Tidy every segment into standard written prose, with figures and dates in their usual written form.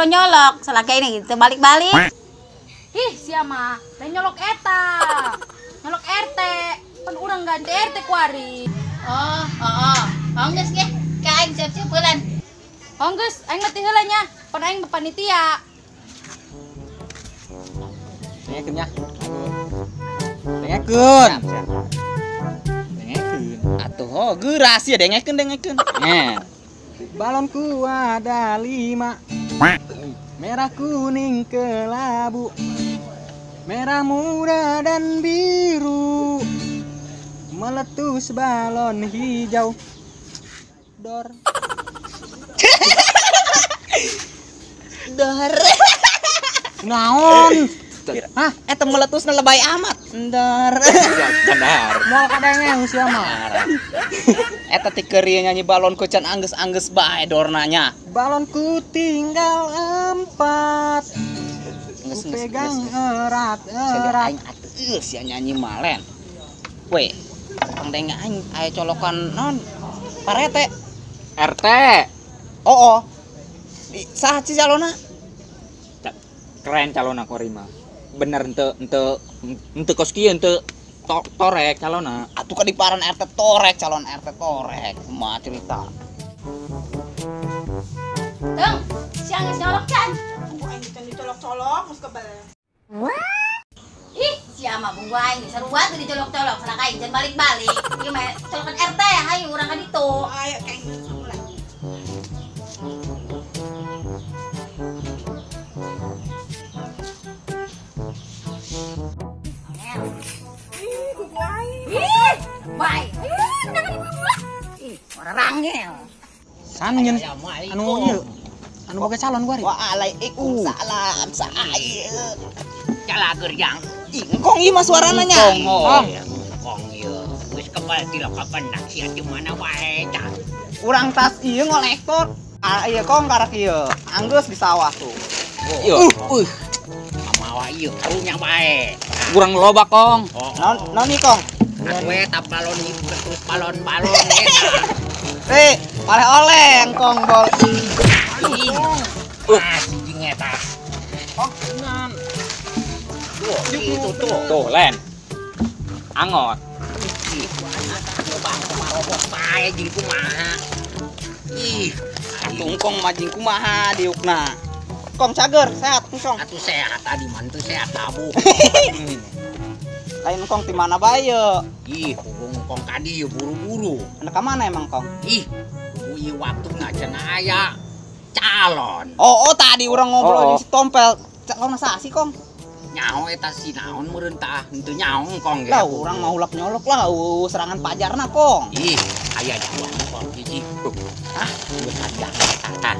baru nyolok, selagi ini gitu balik-balik. Ih, siapa? Dan nyolok eta. Nyolok RT. Kan urang ganti RT kuari. Oh. Geus ge, ka aing siap-siap bulan. Geus, aing ngerti heula nya. Pan aing panitia. Dengekeun nya. Dengekeun. Dengekeun. Atuh, geu rahasia dengekeun. Nah. Balonku ada 5. Merah, kuning, kelabu, merah muda dan biru, meletus balon hijau. Dor. Dor. Naon? Hah, eta meletusna lebay amat. Dor. Benar. Moal kadenge sia mah. Eta ti keur nyanyi balonku can anggeus-anggeus bae dornanya. Balonku tinggal 4. Ku pegang erat. Aing atuh sia nyanyi malen. We, pangdenge aing aya colokan naon? Parete. RT. Oh. Saha ci calona? Keren calona korima. Bener ente kos kieu ente torek calona. Atuh ka diparan RT torek, calon RT torek. Kumaha cerita? Teng, siang geus nyolok can. Aing can dicolok-colok geus kebal. Ih, sia mah bunggu aing sarua teu dicolok-colok, selagi aing jangan balik-balik. Ieu mah colokan RT, hayu urang ka ditu. Ayo kaing mulai. Baik. Ih, ora rangel. Sanyen anu ieu. Anu boga calon gua. Waalaikumsalam. Saaya. Calager yang Engkong ieu mah suarana nya. kong ieu geus kebal ti kapan nak sia di mana wae tah. Urang tas ieu ngolektor. Ieu kong karak ieu. Anggeus di sawah tuh. Yo. Mamawa ieu karunya bae. Kurang loba kong. Naon nih kong? Atuh eta balon ieu terus balon-balon eta. Oleh engkong bol. Sing eta. Nan. Tuh, Len. Angot. Bae jadi kumaha. Ih, Engkong majing kumaha diukna. Kong cager, sehat engkong. atuh sehat tadi mantu sehat tabu. Lain engkong di mana bae yeu? Ih, kong kadi buru-buru. Anak ka mana emang kong? Ih, ieu waktuna cenah aya calon. Oh, tadi urang ngobrol di si tompel. Calon saha sih kong? Nyaho eta si naon meureun tah henteu nyaho kong ge. Lah urang mau hulak nyolok lah serangan pajarna kong. Ih, aya jawab kong hiji. Hah, geus hadiah tah.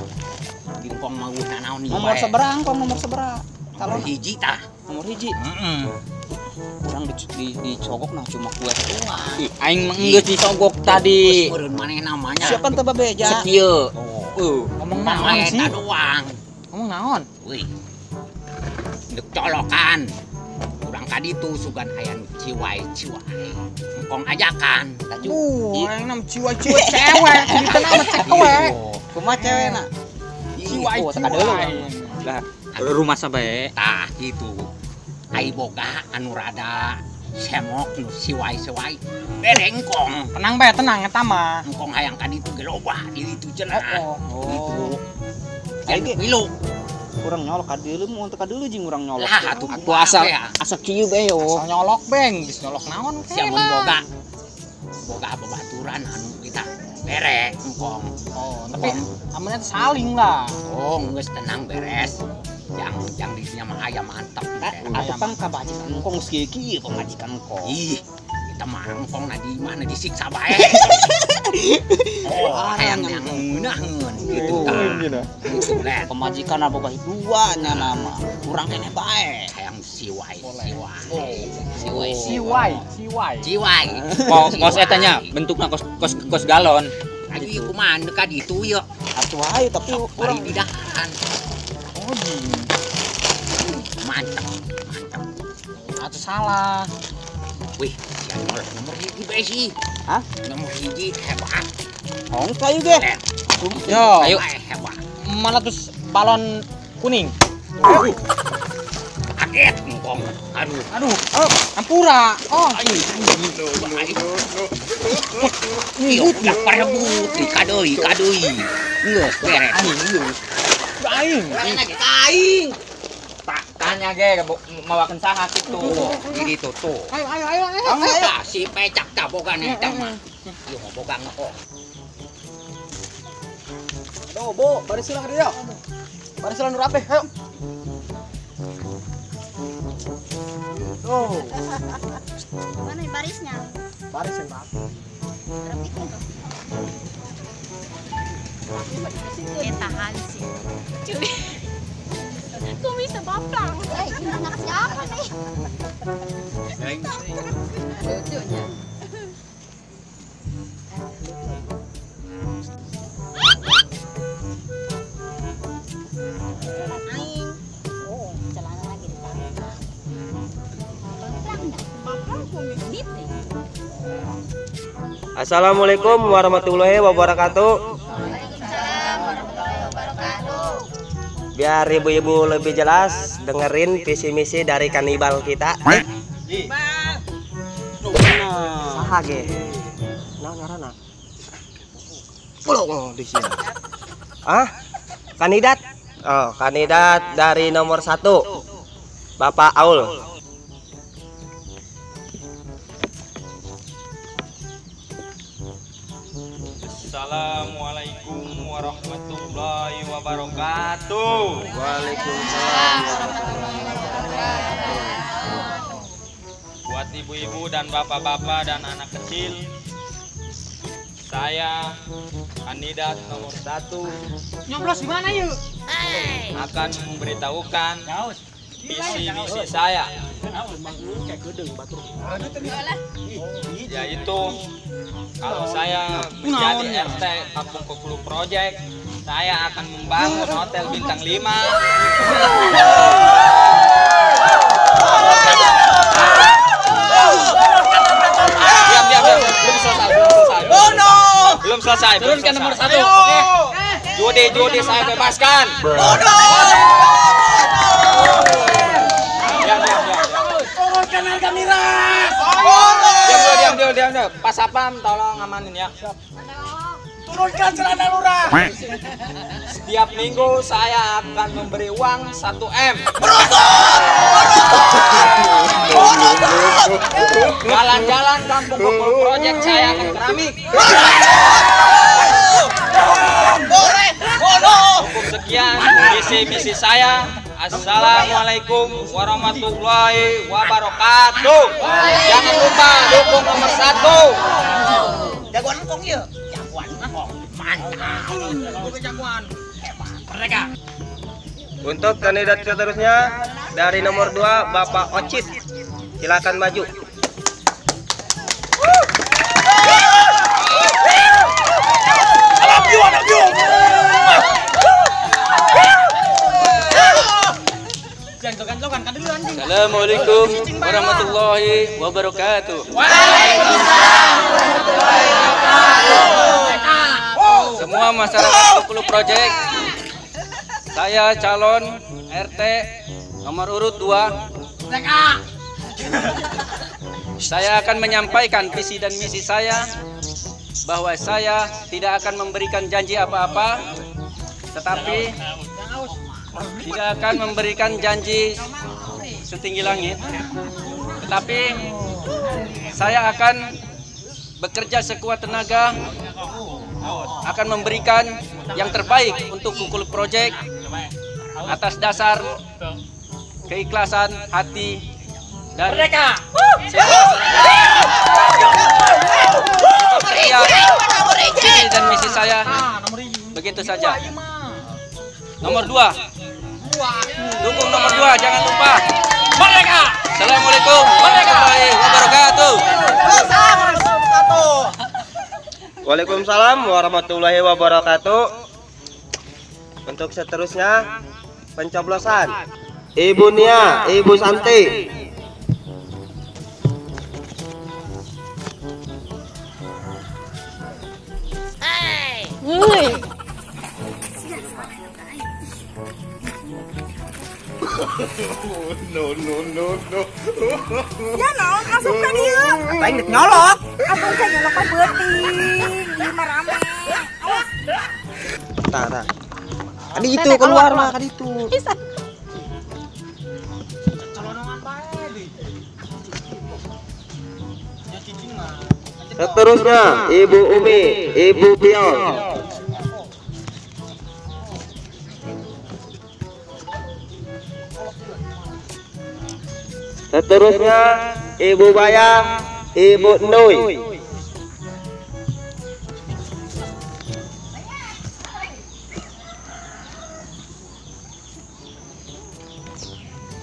Kong mah geus naon ieu Nomor bae. seberang kong, nomor seberang. Calon hiji tah. Nomor hiji. Heeh. Urang dicogok nah cuma kue doang. Aing mah geus disogok tadi. Meureun maneh namanya. Siapa teu babeja? Sekieu. Ngomong Mah naon sih? eta doang. Ngomong naon? Wih. Dek colokan. Urang kaditu sugan aya nu ciwai. Engkong ajakan. Yang nam ciwa-ciwa cewek, kita nama cewek. Kumaha cewekna? Ciwai. Lah, rumah sabae. Tah gitu. Ai boga anu rada semok nu siwai-siwai. Bere engkong. Tenang bae, tenang eta mah. Engkong hayang kaditu ge loba di ditu cenah. Oh. Jadi pilu. Urang nyolok ka dieu mun teu ka dieu jeung urang nyolok. Lah atuh Aku asal kieu bae yo. Asal nyolok beng, geus nyolok naon sia mun boga babaturan anu kita bere engkong. Oh, tapi amunnya saling lah. Oh, geus tenang beres. Yang di sini mah aya mantap. Atuh pang kabajikan engkong geus kieu pamajikan engkong. Ih, kita mah engkong na di mana disiksa bae. Oh, hayang yang ngeunaheun gitu tah. Len, Pemajikan boga dua nya nama. Urang keneh bae. hayang siwai. Ciwai. Kos eta nya bentukna kos galon. Aduh ieu kumaha dekat ditu ieu. Atuh ayo tapi Bari urang di daharan. oh Mantap. atuh salah. Wih, yang nomor hiji bae sih. Hah? Nomor hiji hebat. Hong kayu ge. Len, Yo, ayo hebat. mana terus balon Kuning. Kaget ngkong. Aduh. Oh, ampura. Oh, Iyo, yak parebut kadoi. Geus beres. aing. Kaing. Tanya ge mawakeun saha kitu. Jadi tuh. Ayo. Tah si pecak tah boga eta mah. Ieu mah boga ngkong. Aduh, Bu, barisilang dia. Barisilang rapi, ayo. Oh, Mana barisnya? baris yang rapi. Rapitin tuh. Tahan sih. Cuy. Kok bisa baplang? Ini anak siapa nih? Lucunya. Aing. Oh, celana lagi ditarik. Baplang kumis Assalamualaikum warahmatullahi wabarakatuh. Waalaikumsalam warahmatullahi wabarakatuh. Biar ibu-ibu lebih jelas dengerin visi misi dari kanibal kita. Saha ge? Nah, ngaranna. Pulau di sini. Kandidat? Oh, kandidat dari nomor 1. Bapak Aul. Assalamualaikum warahmatullahi wabarakatuh. Waalaikumsalam. Buat ibu-ibu dan bapak-bapak dan anak kecil, saya kandidat nomor 1 Nyoblos gimana yuk? akan memberitahukan visi misi saya, yaitu kalau saya menjadi RT Kampung Kukulu Project, saya akan membangun hotel bintang 5. Diam. Belum selesai. Turunkan nomor 1. Judi saya bebaskan. Turunkan harga miras. Diam. Pak Sapam tolong ngamanin ya. Turunkan celana lurah. Setiap minggu saya akan memberi uang 1 M. Jalan-jalan Kampung Kukul Project saya akan keramik. Cukup sekian misi saya. Assalamualaikum warahmatullahi wabarakatuh. Jangan lupa dukung nomor 1. Jagoan ngkong ieu. Jagoan ngkong. Mantap. Jagoan. Merdeka. Untuk kandidat seterusnya dari nomor 2 Bapak Ocit. Silakan maju. Assalamualaikum warahmatullahi wabarakatuh. Semua masyarakat Kukulu Project, saya calon RT nomor urut 2. Saya akan menyampaikan visi dan misi saya, bahwa saya tidak akan memberikan janji apa-apa, tetapi tidak akan memberikan janji setinggi langit, tetapi saya akan bekerja sekuat tenaga, akan memberikan yang terbaik untuk Kukulu Project atas dasar keikhlasan hati dan visi dan misi saya. Begitu saja. Nomor 2, dukung nomor 2, jangan lupa. Merdeka. Assalamualaikum warahmatullahi wabarakatuh. Waalaikumsalam warahmatullahi wabarakatuh. Untuk seterusnya pencoblosan. Ibu Nia, Ibu Santi. Ya naon asup ka dieu. Aing dek nyolok. Atuh kan nyolok ka beuting. Ieu mah rame. Awas. Tah. Kadi itu keluar mah kadi itu. Seterusnya Ibu Umi, Ibu Pion. Seterusnya Ibu Bayang, Ibu Nui.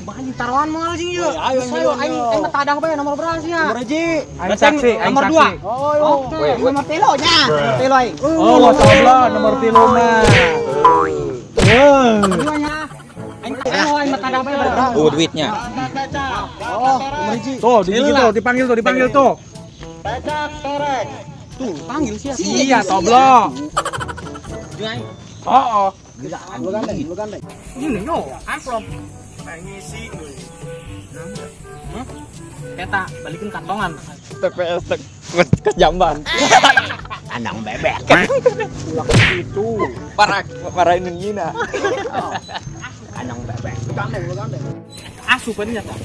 Bahan taruhan moal jeung ieu. Ayo aing mah tadah bae nomor berapa sih ya? Nomor hiji. Nomor 2. Oh, nomor 3 nya. Nomor 3 aing. Oh, masalah nomor 3 mah. Keduanya. Aing mah tadah bae berapa? Oh, duitnya. Oh, nomor hiji. Tuh, dipanggil tuh. Pecak torek. Tuh, panggil sih. Iya, toblo. Oh. Lu gandeng. Ini yo, amplop. Eta balikin kantongan. TPS ke jamban. Andang bebek. Ulah itu. Parahin Gina. Andang bebek. Lu gandeng. Asupannya tak.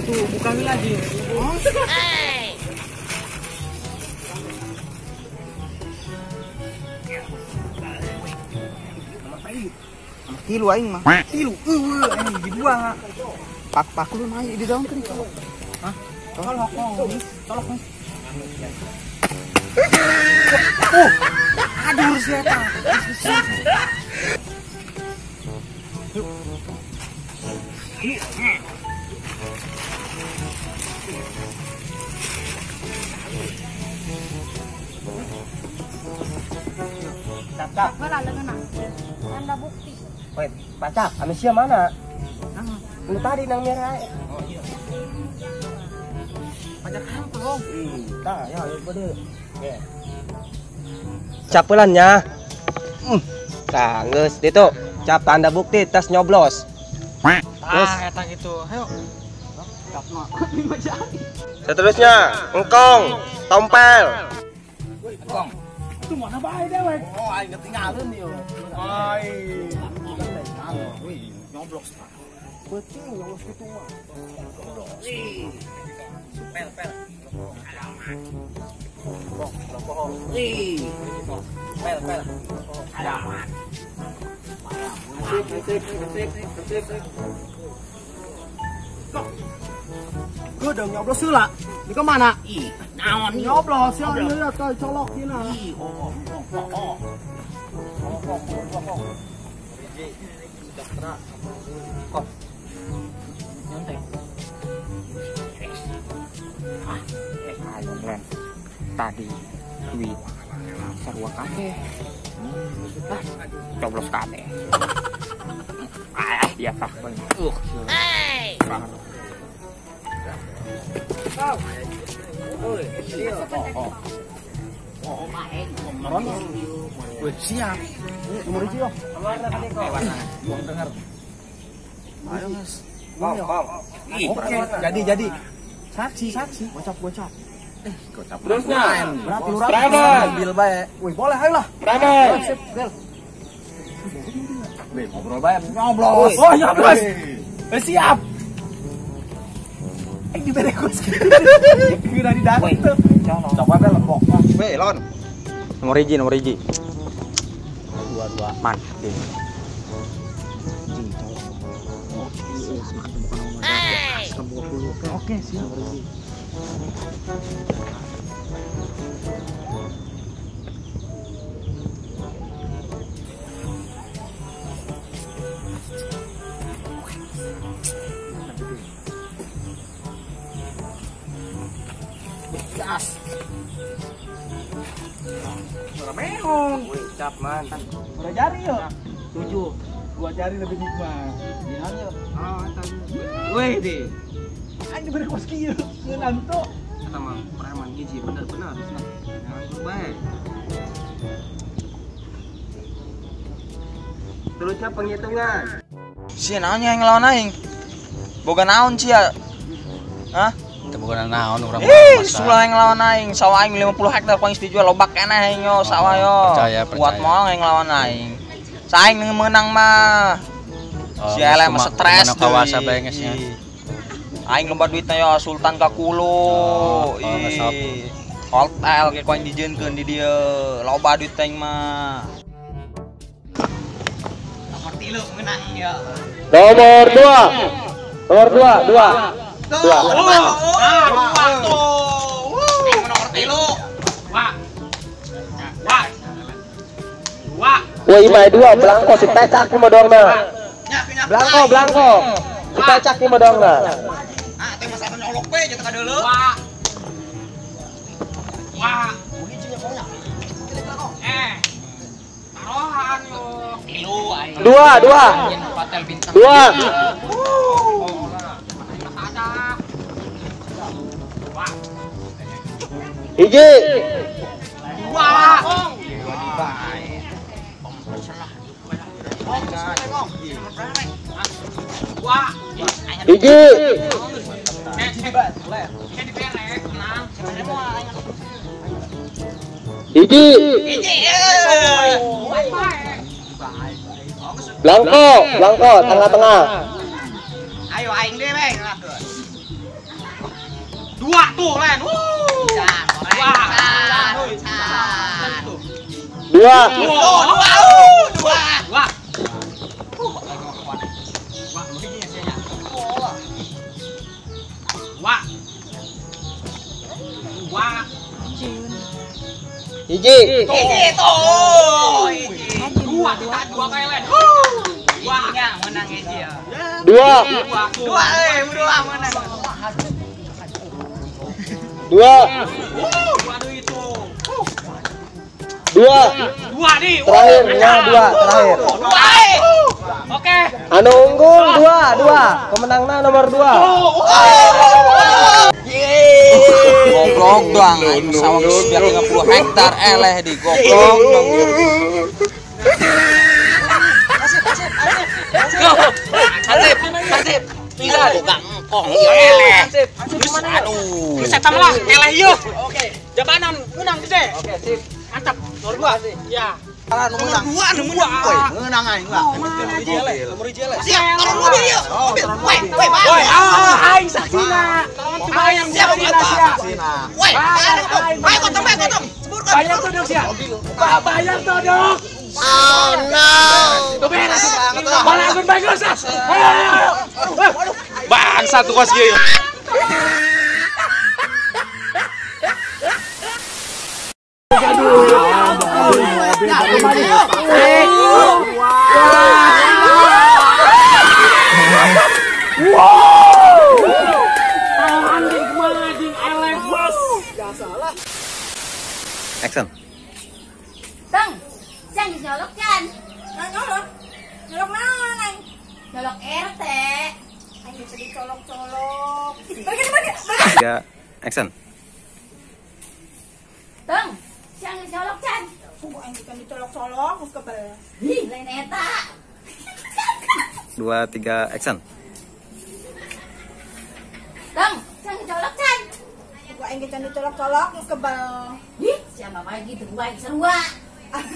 Tuh, bukan lagi. Tilu aing mah. Tilu. Aing dibuang. Pak lu mah di daun kan. Hah? Colok. Aduh si eta. Cak. Bala leungeunna. Tanda bukti. Wait, pacak, anu sia mana? Anu tadi nang merah. Oh iya. Pajak angklong. Tah, ya bener. Capelannya. Tah, geus ditu. Cap tanda bukti tes nyoblos. Terus Eta gitu. Ayo. Capna. seterusnya engkong, tompel. Kong. Itu mana bae dewek. Oh, aing ketinggalan ieu. Ai. Nyoblok. Betul, nyoblos gitu mah. Pel. Pel. Alamat. Gue udah nyoblos heula. Di ke mana? Ih, naon nih? Nyoblos ya, lihat kali colok kina. Ayo Glenn. Tadi duit sarua kabeh. Coblos kabeh. Biasa bener. Banget. Siap. Nomor hiji yo. Dengar. Ayo, Mas. Bang. Oke, jadi. Saksi. Gocap. Terusnya, Berarti lu Preman. ambil bae. Wih, boleh ayo lah. Preman. Sip, Del. Wih, ngobrol bae. Nyoblos. Oh, nyoblos. Siap. Diberi kus. Kira di dalam tuh. Coba bel lempok. Weh, Lon. Nomor hiji. 22 man. Oke, siap. Gas. Meong. Wih, cap man. Berapa jari yo? 7. 2 jari lebih nikmat. Dinanya. Wih, di. Aing diberi kos kieu. Ngeunaan tuh. Kata mah preman hiji bener-bener. Jangan baik. Terusnya penghitungan. Si naonnya yang ngelawan aing? Boga naon sia? Hah? Teu bukan naon urang Sulah yang ngelawan aing, sawah aing 50 hektar paling dijual lobak keneh aing yo, sawah yo. Percaya. Kuat moal yang ngelawan aing. Saing menang mah. Si eleh mah stres kawasa bae geus nya. Aing lomba duitna yo Sultan ka kulo. ngesop. Hotel ge koin dijieunkeun di dieu. Loba duit aing mah. Nomor 3 menang ya. Nomor 2. Nomor 2, 2. Dua. Wah, imai 2 belangko si pecak di modongna. Belangko. Si pecak di modongna. Ah, teh masa nyolok we jeung kadeuleu. Tarohan yo. 2. Hiji. Hiji. Hiji. Belangko, tengah-tengah. Ayo aing deh, Bang. 2 tuh, Len. Dua. Hiji. Dua. Terakhir, dua terakhir. Oke. Anu unggul 2. Pemenangna nomor 2. Goblok doang, aing sawah geus 50 hektar eleh di goblok dong. Hansip. Bisa boga engkong ieu eleh. Aduh. Geus eta mah eleh ieu. Oke. Jabanan menang gede. Oke, sip. Mantap. Nomor 2. Ya. Nomor 2 menang aing lah. Nomor hiji eleh. Siap, turun mobil ieu. Woi, aing saksina. Bayang saksina. Woi, ayo potong. Seburkan. Bayang todok sia. Bayang todok. Oh no. Tuh beres. Balagun bagus. Ayo. Bangsa tuh kos ieu. Action. Teng, siang dicolok kan? Nyolok naon aing? Nyolok RT. Aing bisa dicolok-colok. Bagi. 3 action. Teng, siang dicolok kan? Aing bukan dicolok-colok, mus kebel. Ih, lain eta. 2 3 action. Teng, siang dicolok kan? Aing bukan dicolok-colok, mus kebel. Ih, siapa main gitu gua yang serua. Ayo.